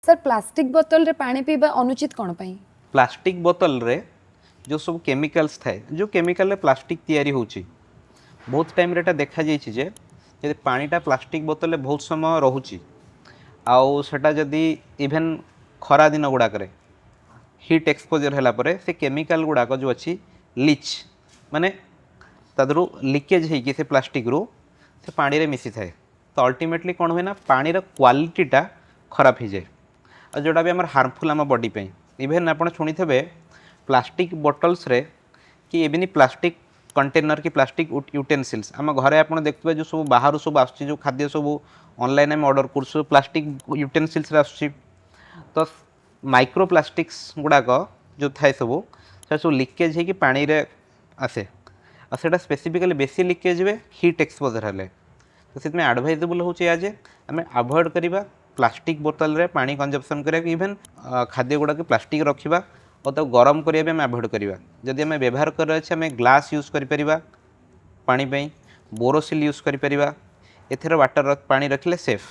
Sir plastic बोतल रे पानी पीबा अनुचित कौन पाई? प्लास्टिक बोतल रे जो सब केमिकल्स थाए जो केमिकल रे प्लास्टिक तैयारी होची बहुत टाइम रे देखा जाइए जे यदि पानीटा प्लास्टिक बोतल बहुत समय रोची आउ सेटा जदि इभेन खरा दिन गुड़ाक हिट एक्सपोजर है से केमिकल गुड़ाक जो अच्छी लीच माने तादरू लीकेज होगी से प्लास्टिक रू से पानी रे मिसी थाए तो अल्टीमेटली कौन हुए ना पानी क्वालिटीटा खराब हो जाए और जोटा भी आम हार्मफुल आम बॉडी पे इभेन आप शुणी थे प्लास्टिक बॉटल्स रे कि एवं प्लास्टिक कंटेनर कि प्लास्टिक यूटेनसिल्स आम घरे आप देखते जो सब बाहर सब आस खाद्य सब ऑनलाइन आम ऑर्डर कर प्लास्टिक यूटेनसिल्स आस तो माइक्रो प्लास्टिक्स गुड़ाक जो थाए सब लीकेज हो पानी रे आसे और सेटा स्पेसिफिकली बेसी लीकेज हुए हिट एक्सपोजर है तो से एडभाइजेबल होचे आज आम अवॉइड करवा प्लास्टिक बोतल रे पानी कंजप्शन करा इभेन खाद्य गुड़ाक प्लास्टिक रखा और तो गरम करिया भी आम अवॉइड करवा जदि आम व्यवहार कर ग्लास यूज करिपरिबा पानी पई बोरोसिल यूज करिपरिबा एथेर वाटर पानी रखिले सेफ।